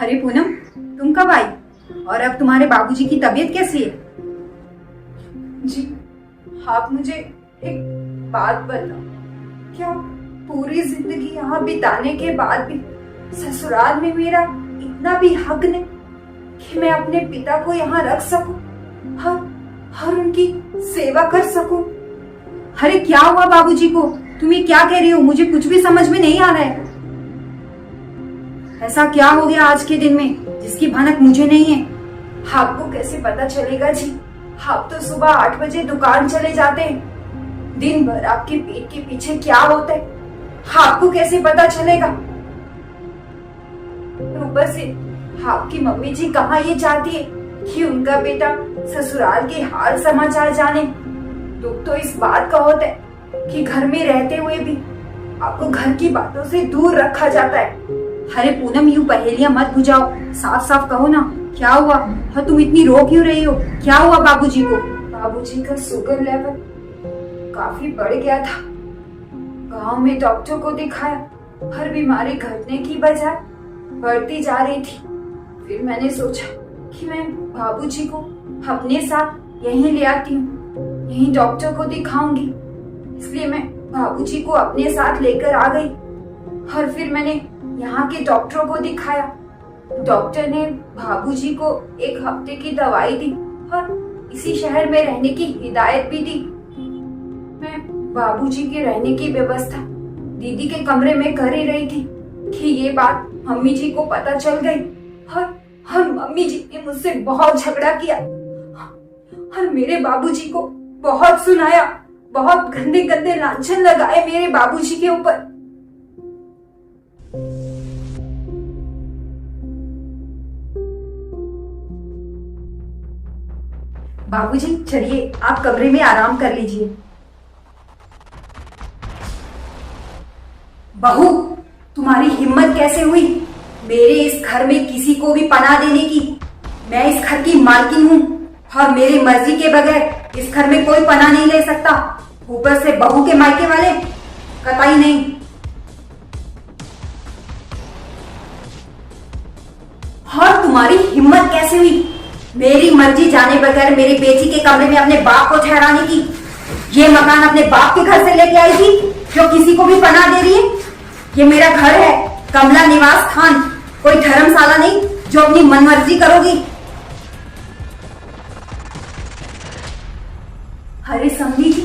अरे पूनम, तुम कब आई? और अब तुम्हारे बाबूजी की तबीयत कैसी है? जी, आप मुझे एक बात बताओ। क्या पूरी जिंदगी यहाँ बिताने के बाद भी ससुराल में मेरा इतना भी हक नहीं कि मैं अपने पिता को यहाँ रख सकूं, हर उनकी सेवा कर सकूं? अरे क्या हुआ बाबूजी को? तुम ये क्या कह रही हो? मुझे कुछ भी समझ में नहीं आ रहा है। ऐसा क्या हो गया आज के दिन में जिसकी भनक मुझे नहीं है? आपको कैसे पता चलेगा जी? आप तो सुबह 8 बजे दुकान चले जाते हैं। दिन भर आपके पेट के पीछे क्या होता है आपको कैसे पता चलेगा? ऊपर से आपकी मम्मी जी कहाँ ये चाहती है कि उनका बेटा ससुराल के हाल समाचार जाने। दुख तो इस बात का होता है कि घर में रहते हुए भी आपको घर की बातों से दूर रखा जाता है। अरे पूनम, यूं पहेलियां मत बुझाओ, साफ साफ कहो ना, क्या हुआ? हाँ, तुम इतनी रो क्यों रही हो? क्या हुआ बाबूजी को? बाबूजी का शुगर लेवल काफी बढ़ गया था। गांव में डॉक्टर को दिखाया, हर बीमारी घटने की बजाय बढ़ती जा रही थी। फिर मैंने सोचा कि मैं बाबूजी को अपने साथ यहीं ले आती हूँ, यहीं डॉक्टर को दिखाऊंगी। इसलिए मैं बाबूजी को अपने साथ लेकर आ गई और फिर मैंने यहाँ के डॉक्टरों को दिखाया। डॉक्टर ने बाबूजी को 1 हफ्ते की दवाई दी और इसी शहर में रहने की हिदायत भी दी। मैं बाबूजी के रहने की व्यवस्था दीदी के कमरे में कर ही रही थी कि ये बात मम्मी जी को पता चल गई और मम्मी जी ने मुझसे बहुत झगड़ा किया और मेरे बाबूजी को बहुत सुनाया, बहुत गंदे गंदे लांछन लगाए मेरे बाबूजी के ऊपर। बाबूजी चलिए, आप कमरे में आराम कर लीजिए। बहू, तुम्हारी हिम्मत कैसे हुई मेरे इस घर में किसी को भी पनाह देने की? मैं इस घर की मालकिन हूँ और मेरी मर्जी के बगैर इस घर में कोई पनाह नहीं ले सकता। ऊपर से बहू के मायके वाले कतई नहीं। और तुम्हारी हिम्मत कैसे हुई मेरी मर्जी जाने बगैर मेरी बेटी के कमरे में अपने बाप को ठहराने की? ये मकान अपने बाप के घर से लेके आई थी जो किसी को भी पनाह दे रही है? ये मेरा घर है, कमला निवास खान, कोई धर्मशाला नहीं जो अपनी मनमर्जी करोगी। अरे समझी जी,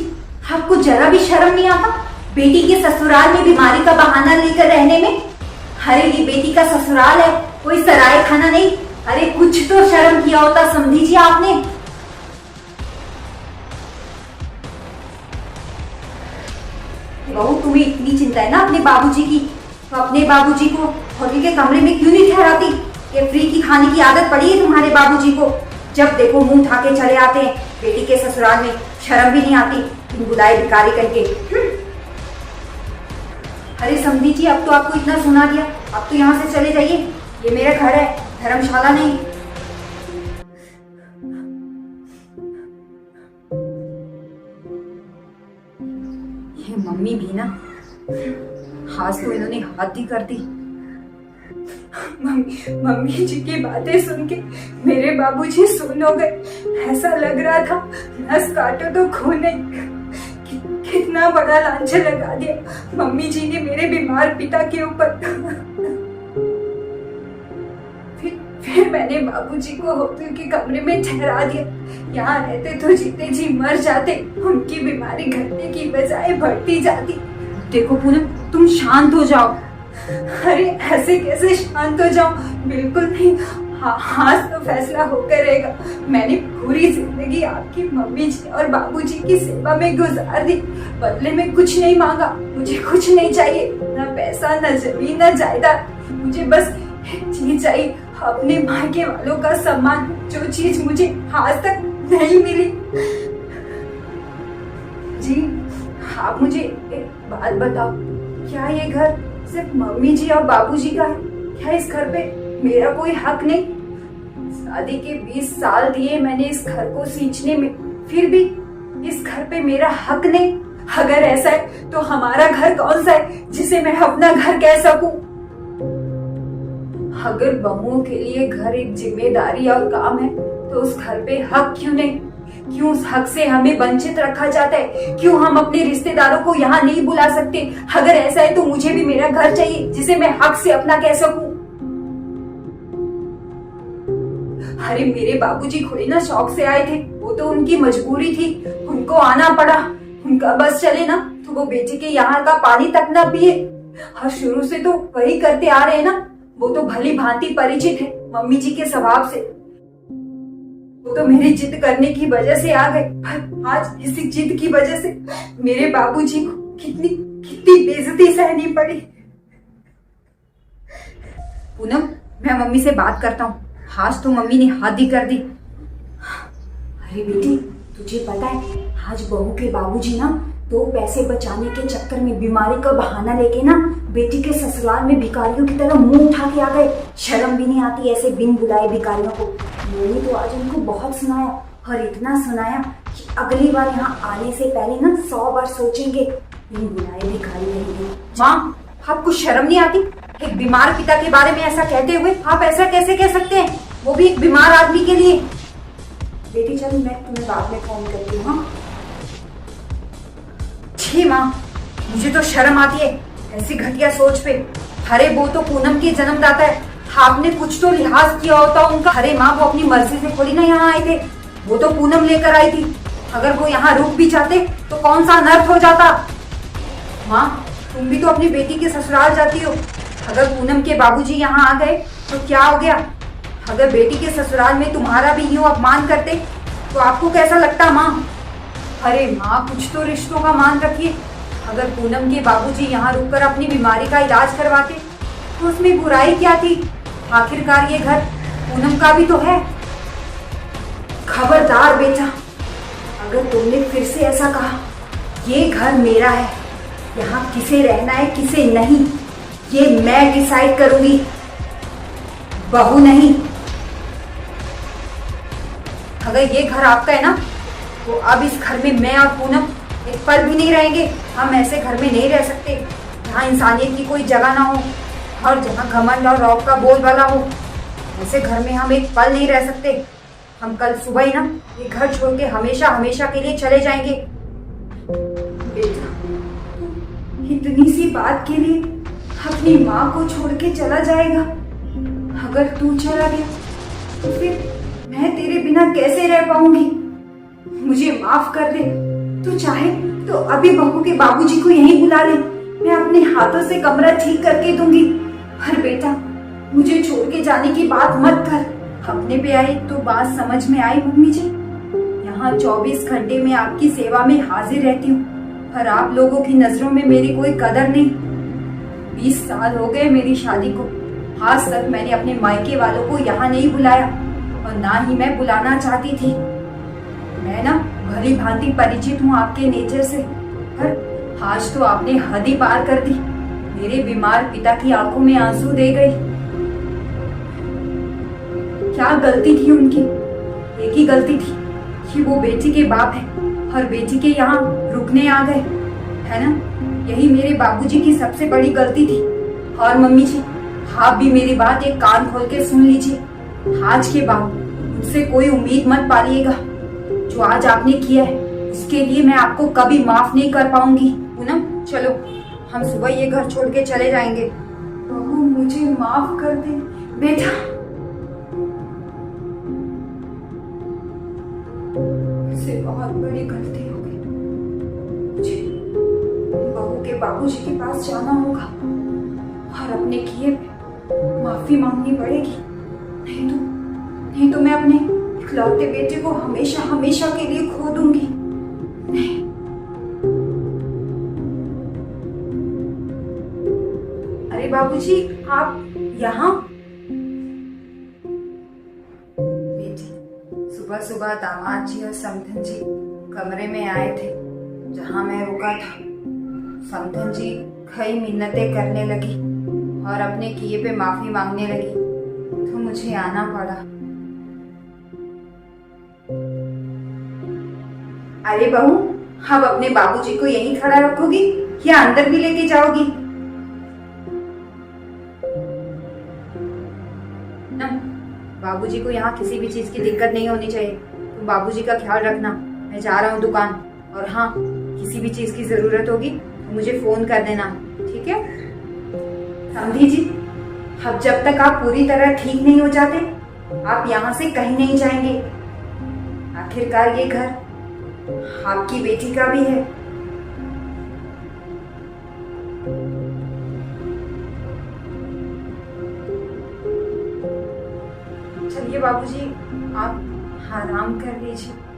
आपको जरा भी शर्म नहीं आता बेटी के ससुराल में बीमारी का बहाना लेकर रहने में? अरे ये बेटी का ससुराल है, कोई सराय खाना नहीं। अरे कुछ तो शर्म किया होता समझी जी आपने। बहू, तुम्हें इतनी चिंता है ना अपने बाबूजी की, तो अपने बाबूजी को होटल के कमरे में क्यों नहीं ठहराती? ये फ्री की खाने की आदत पड़ी है तुम्हारे बाबूजी को। जब देखो मुंह उठा के चले आते हैं बेटी के ससुराल में, शर्म भी नहीं आती तुम बुलाए भिखारी करके। अरे समझी जी, अब तो आपको इतना सुना दिया, अब तो यहाँ से चले जाइए। ये मेरा घर है, धर्मशाला नहीं। ये मम्मी भी ना, आज तो इन्होंने हाथ ही कर दी। मम्मी जी की बातें सुन के मेरे बाबूजी सुन हो गए। ऐसा लग रहा था नस काटो तो खून नहीं। कितना बड़ा लांछन लगा दिया मम्मी जी ने मेरे बीमार पिता के ऊपर। फिर मैंने बाबूजी को होटल के कमरे में ठहरा दिया। यहाँ रहते तो जीते जी मर जाते, उनकी बीमारी घटने की बजाय बढ़ती जाती। देखो पूनम, तुम शांत हो जाओ। अरे ऐसे कैसे शांत हो जाऊं? बिल्कुल नहीं। आज तो फैसला होकर रहेगा। मैंने पूरी जिंदगी आपकी मम्मी जी और बाबूजी की सेवा में गुजार दी, बदले में कुछ नहीं मांगा। मुझे कुछ नहीं चाहिए, ना पैसा, ना जमीन, ना जायदाद। मुझे बस एक चीज चाहिए, अपने मायके वालों का सम्मान, जो चीज मुझे आज तक नहीं मिली। जी, आप मुझे एक बात बताओ, क्या ये घर सिर्फ मम्मी जी और बाबूजी का है? क्या इस घर पे मेरा कोई हक नहीं? शादी के 20 साल दिए मैंने इस घर को सींचने में, फिर भी इस घर पे मेरा हक नहीं। अगर ऐसा है तो हमारा घर कौन सा है जिसे मैं अपना घर कह सकूं? अगर बहुओं के लिए घर एक जिम्मेदारी और काम है तो उस घर पे हक क्यों नहीं? क्यों उस हक से हमें वंचित रखा जाता है? क्यों हम अपने रिश्तेदारों को यहाँ नहीं बुला सकते? अगर ऐसा है तो मुझे भी मेरा घर चाहिए जिसे मैं हक से अपना कह सकूं। अरे मेरे बाबूजी थोड़ी ना शौक से आए थे, वो तो उनकी मजबूरी थी, उनको आना पड़ा। उनका बस चले ना तो वो बेटी के यहाँ का पानी तक ना पिए। और शुरू से तो वही करते आ रहे हैं ना, वो तो भली भांति परिचित है मम्मी जी के स्वभाव से। वो तो मेरी जिद करने की वजह से आ गए, पर आज इसी जिद की वजह से मेरे बाबूजी को कितनी कितनी बेइज्जती सहनी पड़ी। पूनम, मैं मम्मी से बात करता हूँ। आज तो मम्मी ने हद ही कर दी। अरे बेटी, तुझे पता है आज बहू के बाबूजी ना दो पैसे बचाने के चक्कर में बीमारी का बहाना लेके ना बेटी के ससुराल में भिखारियों की तरह मुंह उठा के आ गए। शर्म भी नहीं आती ऐसे बिन बुलाए भिखारियों को। मैंने तो आज उनको बहुत सुनाया, और इतना सुनाया कि अगली बार यहाँ आने से पहले ना 100 बार सोचेंगे बिन बुलाए भिखारी रहेंगे। माँ, आपको शर्म नहीं आती? एक बीमार पिता के बारे में ऐसा कहते हुए आप ऐसा कैसे कह सकते हैं, वो भी एक बीमार आदमी के लिए? बेटी चल, मैं तुम्हें बाद में फोन करती हूँ। हाँ छी माँ, मुझे तो शर्म आती है ऐसी घटिया सोच पे। अरे वो तो पूनम की जन्मदाता है, आपने कुछ तो लिहाज किया होता उनका। अरे माँ, वो अपनी मर्जी से थोड़ी ना यहाँ आए थे, वो तो पूनम लेकर आई थी। अगर वो यहाँ रुक भी जाते तो कौन सा अनर्थ हो जाता। माँ, तुम भी तो अपनी बेटी के ससुराल जाती हो। अगर पूनम के बाबूजी यहाँ आ गए तो क्या हो गया? अगर बेटी के ससुराल में तुम्हारा भी यूं अपमान करते तो आपको कैसा लगता माँ? अरे माँ, कुछ तो रिश्तों का मान रखिए। अगर पूनम के बाबूजी यहाँ रुककर अपनी बीमारी का इलाज करवाते तो उसमें बुराई क्या थी? आखिरकार ये घर पूनम का भी तो है। खबरदार बेटा, अगर तुमने फिर से ऐसा कहा, ये घर मेरा है, यहाँ किसे रहना है किसे नहीं ये मैं डिसाइड करूंगी, बहू नहीं। अगर ये घर आपका है ना तो अब इस घर में मैं और पूनम एक पल भी नहीं रहेंगे। हम ऐसे घर में नहीं रह सकते जहाँ इंसानियत की कोई जगह ना हो और जहाँ घमंड और रौब का बोलबाला हो। ऐसे घर में हम एक पल नहीं रह सकते। हम कल सुबह ही ना ये घर छोड़ के हमेशा हमेशा के लिए चले जाएंगे। बेटा, इतनी सी बात के लिए अपनी माँ को छोड़ के चला जाएगा? अगर तू चला गया तो फिर मैं तेरे बिना कैसे रह पाऊंगी? मुझे माफ कर दे। तू चाहे तो अभी बहू के बाबूजी को यहीं बुला ले, मैं अपने हाथों से कमरा ठीक करके दूंगी। पर बेटा, मुझे छोड़ के जाने की बात मत कर। अपने पे आई तो बात समझ में आई मम्मी जी। यहाँ 24 घंटे में आपकी सेवा में हाजिर रहती हूँ, पर आप लोगों की नजरों में मेरी कोई कदर नहीं। 20 साल हो गए मेरी शादी को, आज तक मैंने अपने मायके वालों को यहाँ नहीं बुलाया और ना ही मैं बुलाना चाहती थी। मैं ना भली भांति परिचित हूँ आपके नेचर से, पर आज तो आपने हद ही पार कर दी। मेरे बीमार पिता की आंखों में आंसू दे गई। क्या गलती थी उनकी? एक ही गलती थी कि वो बेटी के बाप है और बेटी के यहाँ रुकने आ गए, है ना? यही मेरे बाबूजी की सबसे बड़ी गलती थी। और मम्मी जी, आप भी मेरी बात एक कान खोल के सुन लीजिए। आज के बाद मुझसे कोई उम्मीद मत पालिएगा। जो आज आपने किया है उसके लिए मैं आपको कभी माफ नहीं कर पाऊंगी। पूनम, चलो हम सुबह ये घर छोड़ के चले जाएंगे। बहू, मुझे माफ कर दे बेटा। मुझसे बहुत बड़ी गलती हो गई। मुझे बहू के बाबूजी के पास जाना होगा और अपने किए पे माफी मांगनी पड़ेगी। नहीं तो मैं अपने इकलौते बेटे को हमेशा हमेशा के लिए खो दूंगी। नहीं। अरे बाबूजी, आप यहाँ? बेटी, सुबह सुबह दामाद जी और समधन जी कमरे में आए थे जहाँ मैं रुका था। समधन जी कई मिन्नतें करने लगी और अपने किए पे माफी मांगने लगी, तो मुझे आना पड़ा। अरे बहू, अब अपने बाबूजी को यहीं खड़ा रखोगी या अंदर भी लेके जाओगी? ना, बाबूजी को यहाँ किसी भी चीज की दिक्कत नहीं होनी चाहिए। तुम बाबूजी का ख्याल रखना। मैं जा रहा हूँ दुकान, और हाँ, किसी भी चीज की जरूरत होगी तो मुझे फोन कर देना, ठीक है? समझी जी? अब जब तक आप पूरी तरह ठीक नहीं हो जाते, आप यहाँ से कहीं नहीं जाएंगे। आखिरकार ये घर आपकी बेटी का भी है। चलिए बाबूजी, आप आराम कर लीजिए।